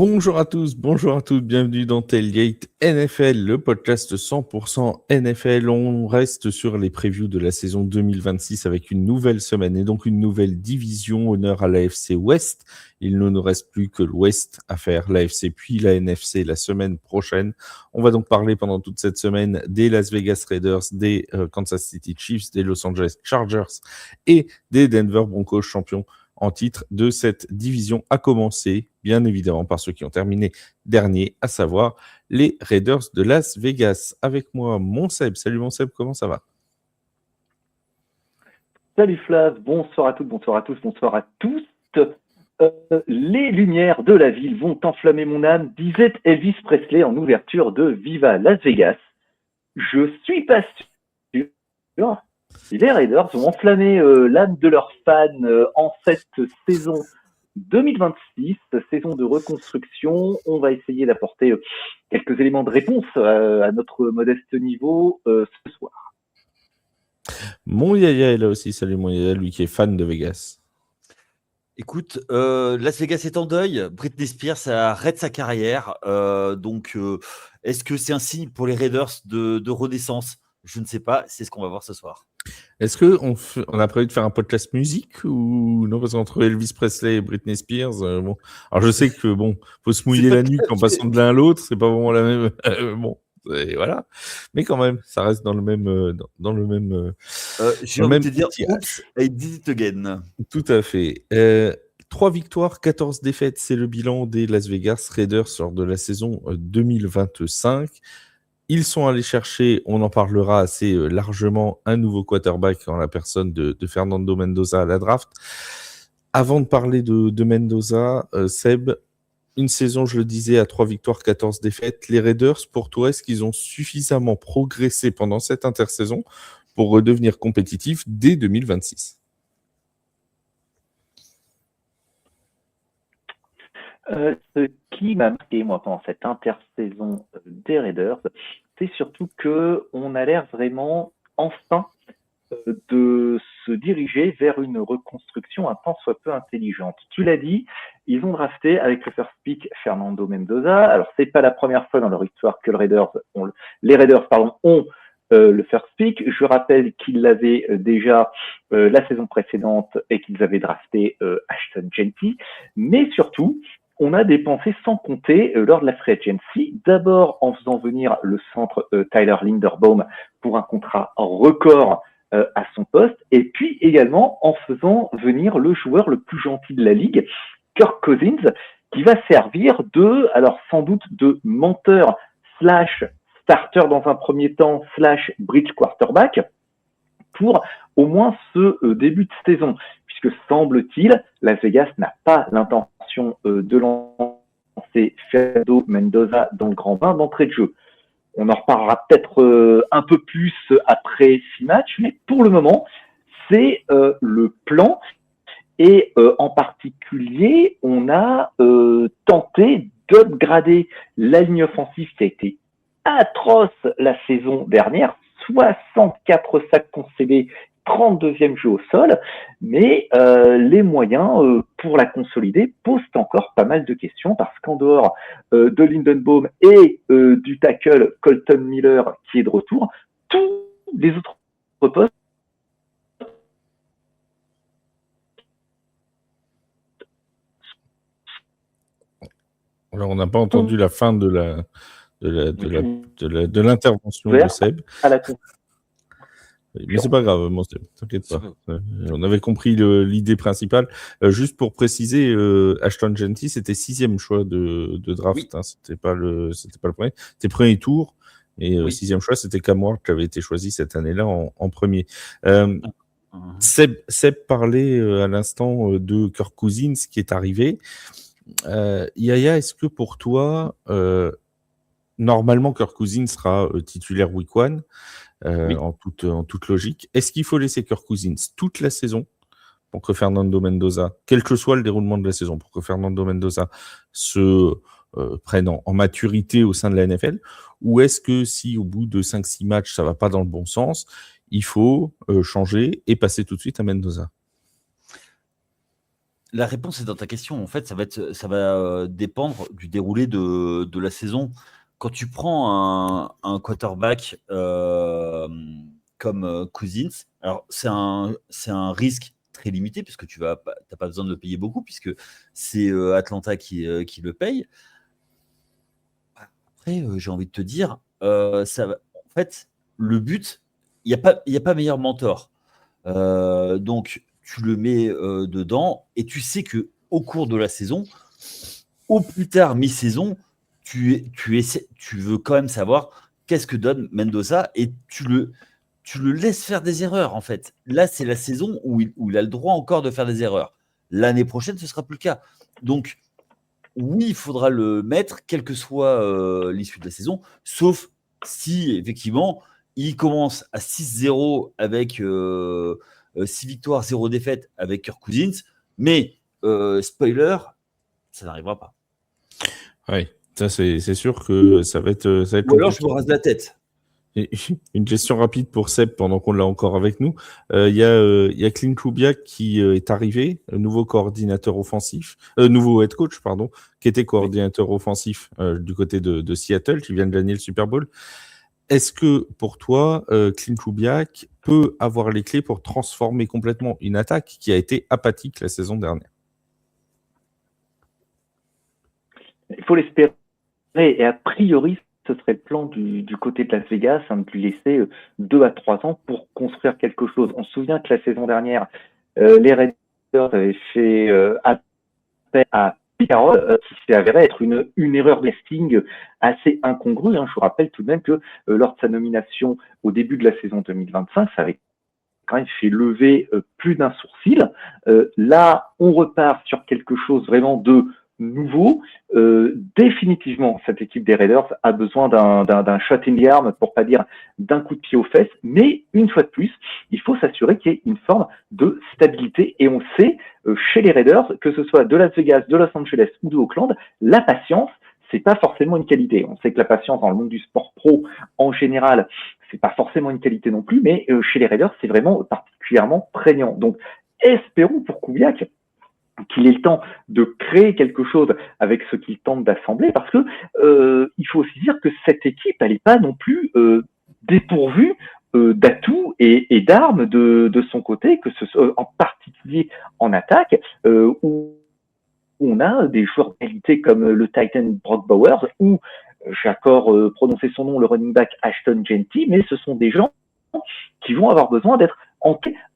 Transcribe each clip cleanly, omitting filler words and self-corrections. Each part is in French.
Bonjour à tous, bonjour à toutes, bienvenue dans Tailgate NFL, le podcast 100% NFL. On reste sur les previews de la saison 2026 avec une nouvelle semaine et donc une nouvelle division. Honneur à l'AFC West. Il ne nous reste plus que l'Ouest à faire, l'AFC puis la NFC la semaine prochaine. On va donc parler pendant toute cette semaine des Las Vegas Raiders, des Kansas City Chiefs, des Los Angeles Chargers et des Denver Broncos champions en titre de cette division, à commencer bien évidemment par ceux qui ont terminé dernier, à savoir les Raiders de Las Vegas. Avec moi, mon Seb. Salut mon Seb, comment ça va? Salut Flav, bonsoir à toutes, bonsoir à tous, bonsoir à tous. Les lumières de la ville vont enflammer mon âme, disait Elvis Presley en ouverture de Viva Las Vegas. Je suis pas sûr. Les Raiders ont enflammé l'âme de leurs fans en cette saison 2026, saison de reconstruction. On va essayer d'apporter quelques éléments de réponse à notre modeste niveau ce soir. Mon Yaya est là aussi. Salut mon Yaya, lui qui est fan de Vegas. Écoute, Las Vegas est en deuil. Britney Spears arrête sa carrière. Donc, est-ce que c'est un signe pour les Raiders de renaissance? Je ne sais pas. C'est ce qu'on va voir ce soir. Est-ce qu'on a prévu de faire un podcast musique ou non? Parce qu'entre Elvis Presley et Britney Spears, bon. Alors je sais que faut se mouiller la nuque en passant de l'un à l'autre, c'est pas vraiment la même. Et voilà. Mais quand même, ça reste dans le même. J'ai envie de te dire, oops, I did it again. Tout à fait. 3 victoires, 14 défaites, c'est le bilan des Las Vegas Raiders lors de la saison 2025. Ils sont allés chercher, on en parlera assez largement, un nouveau quarterback en la personne de Fernando Mendoza à la draft. Avant de parler de Mendoza, Seb, une saison, je le disais, à 3 victoires, 14 défaites. Les Raiders, pour toi, est-ce qu'ils ont suffisamment progressé pendant cette intersaison pour redevenir compétitifs dès 2026? Ce qui m'a marqué, moi, pendant cette intersaison des Raiders, c'est surtout qu'on a l'air vraiment enfin de se diriger vers une reconstruction un tant soit peu intelligente. Tu l'as dit, ils ont drafté avec le first pick Fernando Mendoza. Alors, c'est pas la première fois dans leur histoire que les Raiders ont le first pick. Je rappelle qu'ils l'avaient déjà la saison précédente et qu'ils avaient drafté Ashton Jeanty. Mais surtout, on a dépensé sans compter lors de la free agency, d'abord en faisant venir le centre Tyler Linderbaum pour un contrat record à son poste, et puis également en faisant venir le joueur le plus gentil de la ligue, Kirk Cousins, qui va servir sans doute de menteur / starter dans un premier temps / bridge quarterback pour au moins ce début de saison, puisque semble-t-il, Las Vegas n'a pas l'intention de lancer Fernando Mendoza dans le grand bain d'entrée de jeu. On en reparlera peut-être un peu plus après 6 matchs, mais pour le moment, c'est le plan. Et en particulier, on a tenté d'upgrader la ligne offensive qui a été atroce la saison dernière, 64 sacs concédés, 32e jeu au sol, mais les moyens pour la consolider posent encore pas mal de questions, parce qu'en dehors de Lindenbaum et du tackle Colton Miller qui est de retour, tous les autres postes Alors on n'a pas entendu la fin de l'intervention de Seb. Mais c'est pas grave, mon Seb, t'inquiète pas. On avait compris l'idée principale. Juste pour préciser, Ashton Jeanty, c'était 6e choix de draft. Oui. Hein, c'était pas le premier. C'était premier tour. Et 6e choix, c'était Cam Ward qui avait été choisi cette année-là en premier. Seb parlait à l'instant de Kirk Cousins qui est arrivé. Yaya, est-ce que pour toi, normalement, Kirk Cousins sera titulaire week 1 oui. en toute logique. Est-ce qu'il faut laisser Kirk Cousins toute la saison pour que Fernando Mendoza, quel que soit le déroulement de la saison, pour que Fernando Mendoza se prenne en maturité au sein de la NFL, ou est-ce que si au bout de 5-6 matchs, ça va pas dans le bon sens, il faut changer et passer tout de suite à Mendoza? La réponse est dans ta question. En fait, ça va dépendre du déroulé de la saison. Quand tu prends un quarterback comme Cousins, alors c'est un risque très limité puisque t'as pas besoin de le payer beaucoup puisque c'est Atlanta qui le paye. Après, j'ai envie de te dire, en fait, le but, il n'y a pas meilleur mentor. Donc, tu le mets dedans et tu sais que au cours de la saison, au plus tard mi-saison, tu veux quand même savoir qu'est-ce que donne Mendoza et tu le laisses faire des erreurs en fait. Là, c'est la saison où il a le droit encore de faire des erreurs. L'année prochaine, ce sera plus le cas. Donc, oui, il faudra le mettre, quelle que soit l'issue de la saison, sauf si effectivement il commence à 6-0 avec 6 victoires, 0 défaites avec Kirk Cousins, mais spoiler, ça n'arrivera pas. Oui, ça c'est sûr que ça va être Ou alors je me rase la tête. Et une question rapide pour Seb pendant qu'on l'a encore avec nous. Il y a Clint Kubiak qui est arrivé, nouveau coordinateur offensif, nouveau head coach, pardon, qui était coordinateur offensif du côté de Seattle, qui vient de gagner le Super Bowl. Est-ce que pour toi, Clint Kubiak peut avoir les clés pour transformer complètement une attaque qui a été apathique la saison dernière? Il faut l'espérer. Et a priori, ce serait le plan du côté de Las Vegas, de lui laisser 2 à 3 ans pour construire quelque chose. On se souvient que la saison dernière, les Raiders avaient fait appel à Pete Carroll, qui s'est avéré être une erreur de casting assez incongrue. Je vous rappelle tout de même que lors de sa nomination au début de la saison 2025, ça avait quand même fait lever plus d'un sourcil. Là, on repart sur quelque chose vraiment de nouveau. Définitivement, cette équipe des Raiders a besoin d'un shot in the arm, pour pas dire d'un coup de pied aux fesses, mais une fois de plus, il faut s'assurer qu'il y ait une forme de stabilité, et on sait, chez les Raiders, que ce soit de Las Vegas, de Los Angeles ou de Oakland, la patience, c'est pas forcément une qualité. On sait que la patience dans le monde du sport pro, en général, c'est pas forcément une qualité non plus, mais chez les Raiders, c'est vraiment particulièrement prégnant. Donc, espérons pour Kubiak qu'il ait le temps de créer quelque chose avec ce qu'il tente d'assembler, parce que il faut aussi dire que cette équipe, elle n'est pas non plus dépourvue d'atouts et d'armes de son côté, que ce soit en particulier en attaque, où on a des joueurs de qualité comme le Titan Brock Bowers, ou j'ai encore prononcé son nom, le running back Ashton Jeanty, mais ce sont des gens qui vont avoir besoin d'être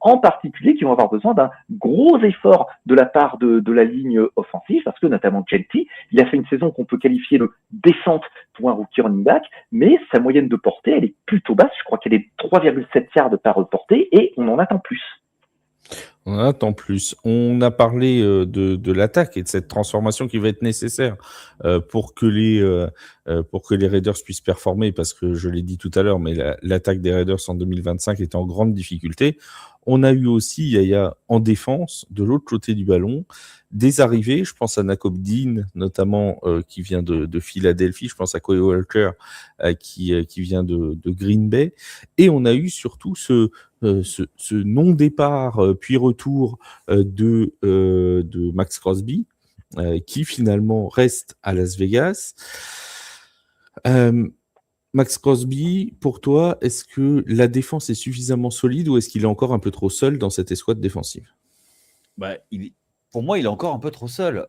en particulier, qui vont avoir besoin d'un gros effort de la part de la ligne offensive, parce que notamment Jeanty, il a fait une saison qu'on peut qualifier de décente pour un rookie running back, mais sa moyenne de portée, elle est plutôt basse. Je crois qu'elle est 3,7 yards par portée, et on en attend plus. On en attend plus. On a parlé de l'attaque et de cette transformation qui va être nécessaire pour que les Raiders puissent performer, parce que je l'ai dit tout à l'heure, mais l'attaque des Raiders en 2025 est en grande difficulté. On a eu aussi, Yaya, en défense, de l'autre côté du ballon, des arrivées. Je pense à Nakobe Dean, notamment, qui vient de Philadelphie. Je pense à Quay Walker, qui vient de Green Bay. Et on a eu surtout ce non-départ puis retour de Max Crosby, qui finalement reste à Las Vegas. Max Crosby, pour toi, est-ce que la défense est suffisamment solide, ou est-ce qu'il est encore un peu trop seul dans cette escouade défensive? Pour moi, il est encore un peu trop seul.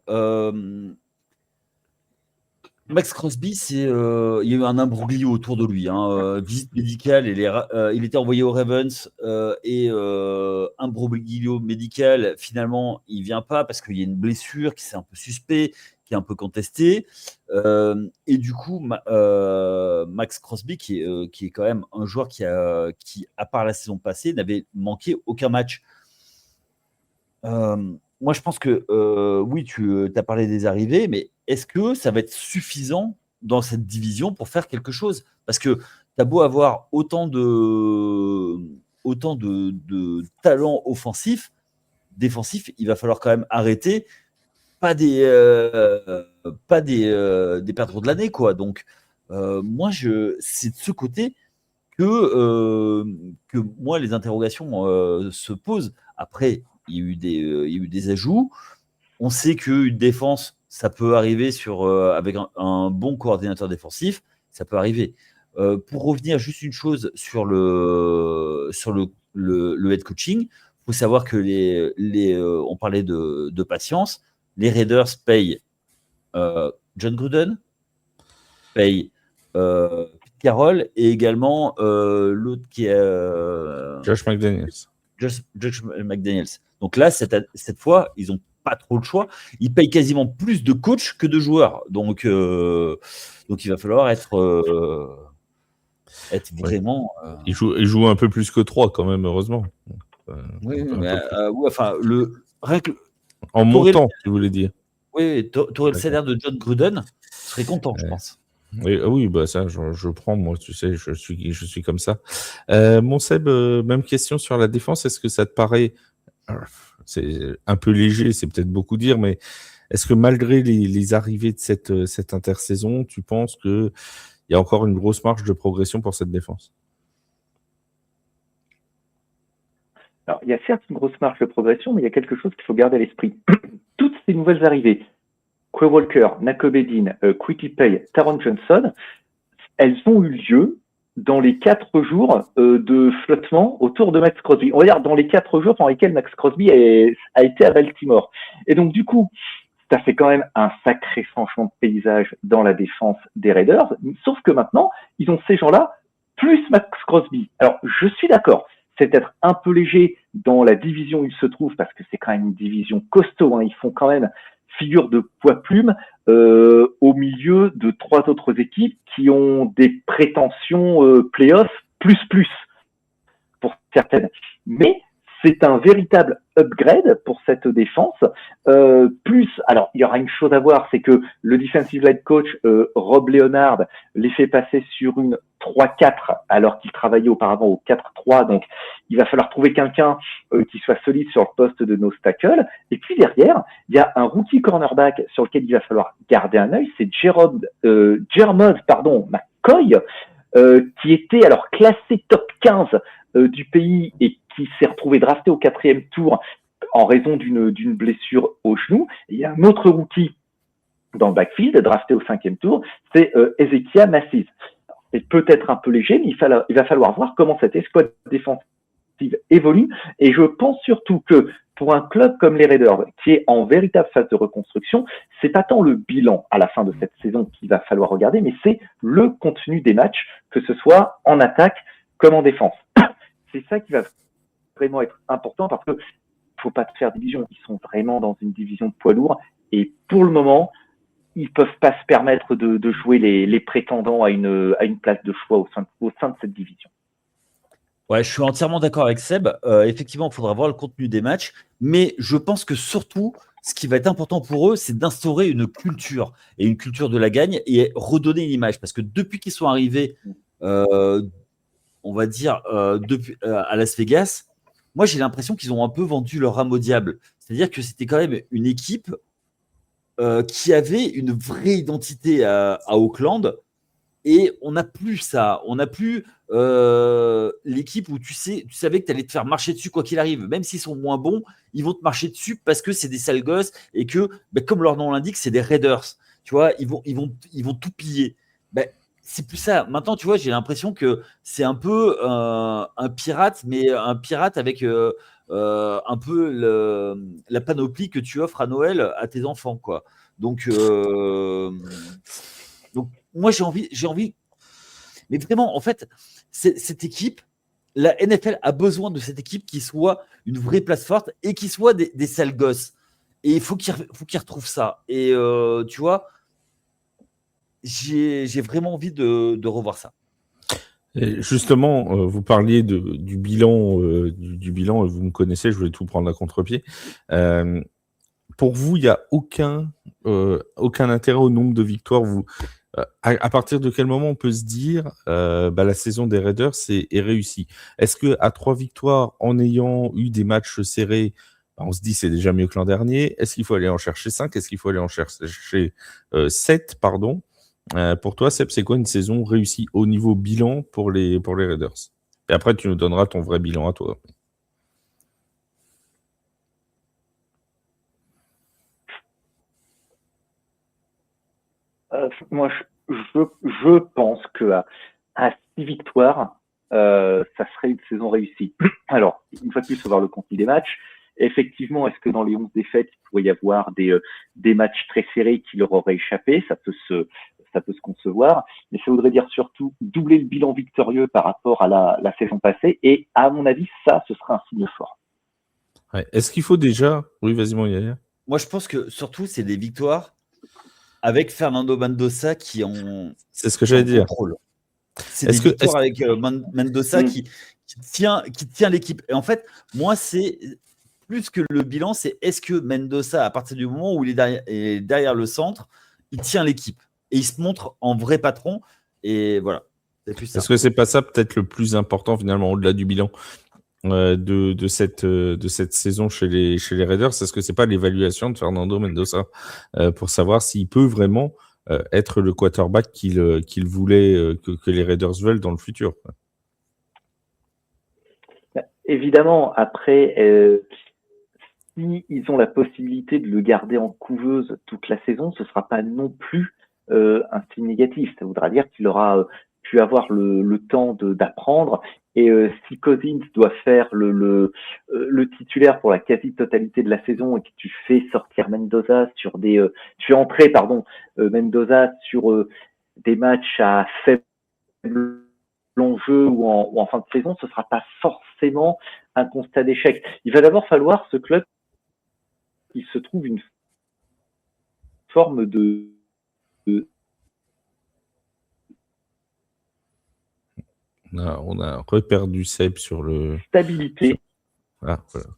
Max Crosby, il y a eu un imbroglio autour de lui. Visite médicale, il était envoyé aux Ravens et imbroglio médical. Finalement, il vient pas parce qu'il y a une blessure qui c'est un peu suspect, qui est un peu contestée. Et du coup, Max Crosby, qui est quand même un joueur qui, à part la saison passée, n'avait manqué aucun match. Moi, je pense que oui, tu as parlé des arrivées, mais est-ce que ça va être suffisant dans cette division pour faire quelque chose? Parce que tu as beau avoir autant de talents offensifs, défensifs, il va falloir quand même arrêter, pas des perdreaux de l'année, quoi. Donc, moi, c'est de ce côté que moi, les interrogations se posent. Après, il y a eu des ajouts. On sait qu'une défense, ça peut arriver avec un bon coordinateur défensif, ça peut arriver. Pour revenir juste une chose sur le head coaching, il faut savoir que on parlait de patience. Les Raiders payent John Gruden, payent Pete Carroll et également l'autre qui est Josh McDaniels. Josh McDaniels. Donc là, cette fois, ils n'ont pas trop le choix. Ils payent quasiment plus de coachs que de joueurs. Donc il va falloir être vraiment. Il joue un peu plus que 3 quand même, heureusement. Oui, mais enfin, en montant, tu voulais dire. Oui, tu aurais le salaire de John Gruden, tu serais content, je pense. Oui, bah ça, je prends, moi, tu sais, je suis comme ça. Mon Seb, même question sur la défense. Est-ce que ça te paraît, c'est un peu léger, c'est peut-être beaucoup dire, mais est-ce que malgré les arrivées de cette intersaison, tu penses qu'il y a encore une grosse marge de progression pour cette défense? Alors, il y a certes une grosse marge de progression, mais il y a quelque chose qu'il faut garder à l'esprit. Toutes ces nouvelles arrivées, Quay Walker, Nakobe Dean, Kwity Paye, Taron Johnson, elles ont eu lieu dans les 4 jours de flottement autour de Max Crosby. On va dire dans les 4 jours pendant lesquels Max Crosby a été à Baltimore. Et donc, du coup, ça fait quand même un sacré changement de paysage dans la défense des Raiders. Sauf que maintenant, ils ont ces gens-là, plus Max Crosby. Alors, je suis d'accord. C'est peut-être un peu léger dans la division où ils se trouvent, parce que c'est quand même une division costaud. Hein. Ils font quand même figure de poids-plume au milieu de 3 autres équipes qui ont des prétentions playoffs plus pour certaines. Mais c'est un véritable upgrade pour cette défense. Plus, alors il y aura une chose à voir, c'est que le defensive line coach Rob Leonard les fait passer sur une 3-4 alors qu'il travaillait auparavant au 4-3. Donc il va falloir trouver quelqu'un qui soit solide sur le poste de nose tackle. Et puis derrière, il y a un rookie cornerback sur lequel il va falloir garder un œil, c'est Jermod McCoy, qui était alors classé top 15 du pays et qui s'est retrouvé drafté au 4e tour en raison d'une blessure au genou. Et il y a un autre rookie dans le backfield, drafté au 5e tour, c'est Ezekiel Massey. C'est peut-être un peu léger, mais il va falloir voir comment cette escouade défensive évolue. Et je pense surtout que pour un club comme les Raiders, qui est en véritable phase de reconstruction, c'est pas tant le bilan à la fin de cette saison qu'il va falloir regarder, mais c'est le contenu des matchs, que ce soit en attaque comme en défense. C'est ça qui va vraiment être important, parce que faut pas te faire division. Ils sont vraiment dans une division poids lourd, et pour le moment, ils peuvent pas se permettre de jouer les prétendants à une place de choix au sein de cette division. Ouais, je suis entièrement d'accord avec Seb. Effectivement, il faudra voir le contenu des matchs, mais je pense que surtout, ce qui va être important pour eux, c'est d'instaurer une culture, et une culture de la gagne, et redonner une image. Parce que depuis qu'ils sont arrivés, on va dire, à Las Vegas, moi j'ai l'impression qu'ils ont un peu vendu leur âme au diable. C'est-à-dire que c'était quand même une équipe qui avait une vraie identité à Oakland. Et on n'a plus ça. On n'a plus l'équipe où tu savais que tu allais te faire marcher dessus quoi qu'il arrive. Même s'ils sont moins bons, ils vont te marcher dessus parce que c'est des sales gosses et que, comme leur nom l'indique, c'est des Raiders. Tu vois, ils vont tout piller. C'est plus ça. Maintenant, tu vois, j'ai l'impression que c'est un peu un pirate, mais un pirate avec un peu la panoplie que tu offres à Noël à tes enfants, quoi. Donc moi, j'ai envie. Mais vraiment, en fait, cette équipe, la NFL a besoin de cette équipe qui soit une vraie place forte et qui soit des sales gosses. Et il faut qu'ils retrouvent ça. Et tu vois, j'ai vraiment envie de revoir ça. Et justement, vous parliez du bilan, du bilan, et vous me connaissez, je voulais tout prendre à contre-pied. Pour vous, il n'y a aucun intérêt au nombre de victoires. À partir de quel moment on peut se dire la saison des Raiders est réussie? Est-ce qu'à 3 victoires, en ayant eu des matchs serrés, on se dit c'est déjà mieux que l'an dernier? Est-ce qu'il faut aller en chercher 5? Est-ce qu'il faut aller en chercher 7, pardon? Pour toi, Seb, c'est quoi une saison réussie au niveau bilan pour les Raiders? Et après, tu nous donneras ton vrai bilan à toi. Moi, je pense que à 6 victoires, ça serait une saison réussie. Alors, une fois de plus, il faut voir le contenu des matchs. Effectivement, est-ce que dans les 11 défaites, il pourrait y avoir des matchs très serrés qui leur auraient échappé? Ça peut se concevoir, mais ça voudrait dire surtout doubler le bilan victorieux par rapport à la saison passée. Et à mon avis, ça, ce serait un signe fort. Ouais. Est-ce qu'il faut déjà... Oui, vas-y, mon Yaya. Moi, je pense que surtout, c'est des victoires avec Fernando Mendoza qui ont C'est ce que j'allais dire. contrôle. C'est des victoires avec Mendoza qui tient l'équipe. Et en fait, moi, c'est plus que le bilan, c'est est-ce que Mendoza, à partir du moment où il est derrière le centre, il tient l'équipe et il se montre en vrai patron. Et voilà. C'est plus ça. Est-ce que c'est pas ça peut-être le plus important finalement au-delà du bilan de cette saison chez les Raiders? Est-ce que c'est pas l'évaluation de Fernando Mendoza pour savoir s'il peut vraiment être le quarterback qu'il voulait que les Raiders veulent dans le futur? Évidemment, après, si ils ont la possibilité de le garder en couveuse toute la saison, ce sera pas non plus un signe négatif. Ça voudra dire qu'il aura pu avoir le temps d'apprendre. Et si Cousins doit faire le titulaire pour la quasi-totalité de la saison et que tu fais sortir Mendoza sur tu fais entrer Mendoza sur des matchs à faible enjeu ou en fin de saison, ce sera pas forcément un constat d'échec. Il va d'abord falloir ce club qui se trouve une forme de On a reperdu Seb sur le... stabilité Ah, voilà.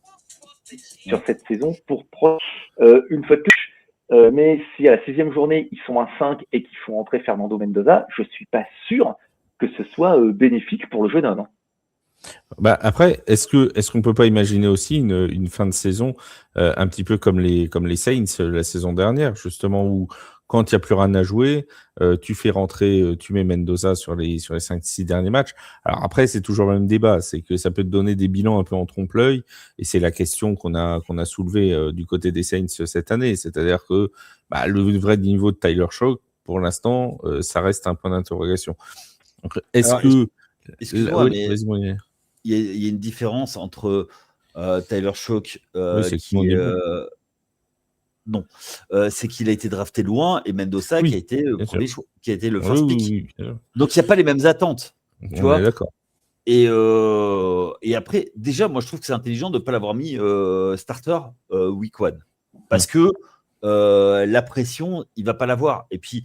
sur cette saison pour une fois de plus. Mais si à la 6e journée, ils sont à 5 et qu'ils font entrer Fernando Mendoza, je suis pas sûr que ce soit bénéfique pour le jeune homme. Bah après, est-ce qu'on peut pas imaginer aussi une fin de saison un petit peu comme les Saints la saison dernière, justement, où quand il n'y a plus rien à jouer, tu fais rentrer, tu mets Mendoza sur les 5-6 derniers matchs. Alors après, c'est toujours le même débat, c'est que ça peut te donner des bilans un peu en trompe-l'œil, et c'est la question qu'on a soulevée du côté des Saints cette année, c'est-à-dire que le vrai niveau de Tyler Shough, pour l'instant, ça reste un point d'interrogation. Donc, excuse-moi, oui, mais vas-y, mon gars. il y a une différence entre Tyler Shough c'est qui non, c'est qu'il a été drafté loin et Mendoza qui a été le premier choix, qui a été le first pick. Oui, bien sûr. Donc il n'y a pas les mêmes attentes, tu vois. On est d'accord. Et après, déjà, moi je trouve que c'est intelligent de ne pas l'avoir mis starter week 1 parce que la pression, il va pas l'avoir. Et puis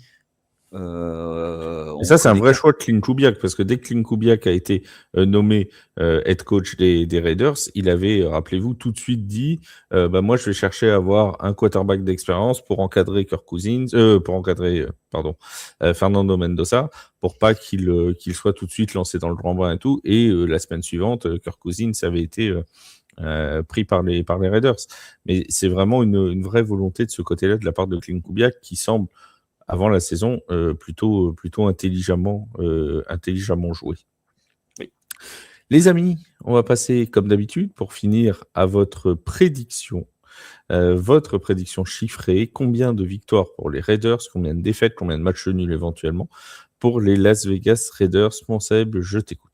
et ça, c'est un vrai choix de Clint Kubiak, parce que dès que Clint Kubiak a été nommé head coach des Raiders, il avait, rappelez-vous, tout de suite dit moi, je vais chercher à avoir un quarterback d'expérience pour encadrer Kirk Cousins, Fernando Mendoza, pour pas qu'il soit tout de suite lancé dans le grand bain et tout. Et la semaine suivante, Kirk Cousins avait été pris par les Raiders. Mais c'est vraiment une vraie volonté de ce côté-là de la part de Clint Kubiak qui semble avant la saison, plutôt intelligemment joué. Oui. Les amis, on va passer comme d'habitude pour finir à votre prédiction. Votre prédiction chiffrée, combien de victoires pour les Raiders, combien de défaites, combien de matchs nuls éventuellement pour les Las Vegas Raiders. Mon Seb, je t'écoute.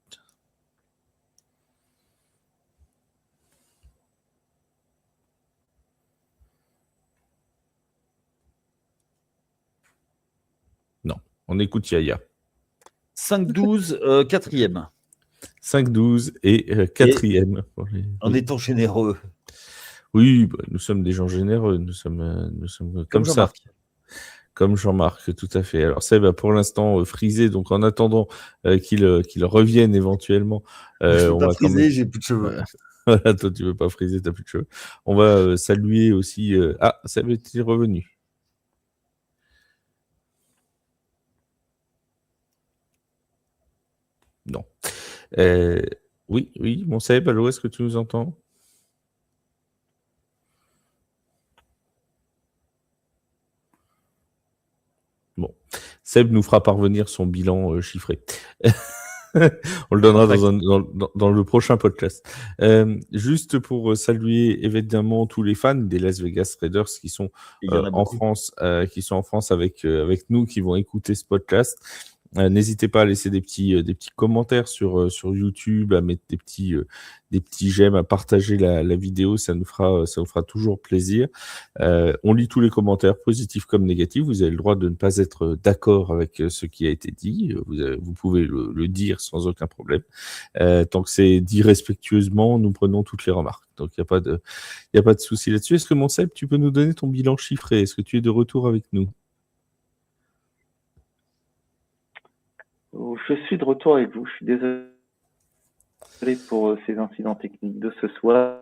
On écoute Yaya. 5-12, quatrième. 5-12 et quatrième. En étant généreux. Oui, nous sommes des gens généreux. Nous sommes comme ça. Comme Jean-Marc, tout à fait. Alors Seb a pour l'instant frisé, donc en attendant qu'il revienne éventuellement. Je peux pas friser, j'ai plus de cheveux. Voilà, toi tu veux pas friser, t'as plus de cheveux. On va saluer aussi... Seb est-il revenu? Non. Oui, mon Seb, allô, est-ce que tu nous entends? Bon. Seb nous fera parvenir son bilan chiffré. On le donnera dans le prochain podcast. Juste pour saluer évidemment tous les fans des Las Vegas Raiders qui sont en France, avec nous, qui vont écouter ce podcast. N'hésitez pas à laisser des petits commentaires sur YouTube, à mettre des petits j'aime, à partager la vidéo, ça nous fera toujours plaisir. On lit tous les commentaires, positifs comme négatifs. Vous avez le droit de ne pas être d'accord avec ce qui a été dit. Vous pouvez le dire sans aucun problème. Tant que c'est dit respectueusement, nous prenons toutes les remarques. Donc il y a pas de souci là-dessus. Est-ce que mon Seb, tu peux nous donner ton bilan chiffré? Est-ce que tu es de retour avec nous? Je suis de retour avec vous. Je suis désolé pour ces incidents techniques de ce soir.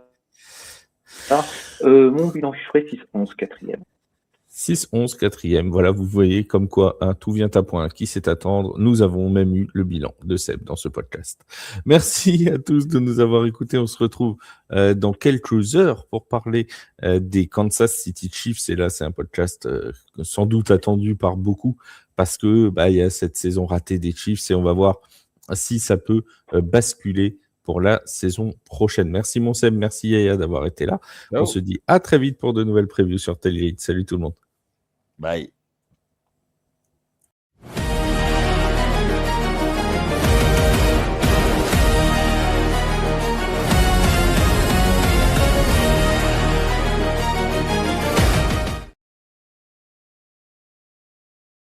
Mon bilan chiffré 6-11, quatrième. 6-11, quatrième. Voilà, vous voyez comme quoi tout vient à point. Qui sait attendre? Nous avons même eu le bilan de Seb dans ce podcast. Merci à tous de nous avoir écoutés. On se retrouve dans quelques heures pour parler des Kansas City Chiefs. Et là, c'est un podcast sans doute attendu par beaucoup parce que il y a cette saison ratée des Chiefs et on va voir si ça peut basculer pour la saison prochaine. Merci mon Seb, merci Yaya d'avoir été là. On se dit à très vite pour de nouvelles previews sur Tailgate. Salut tout le monde. Bye.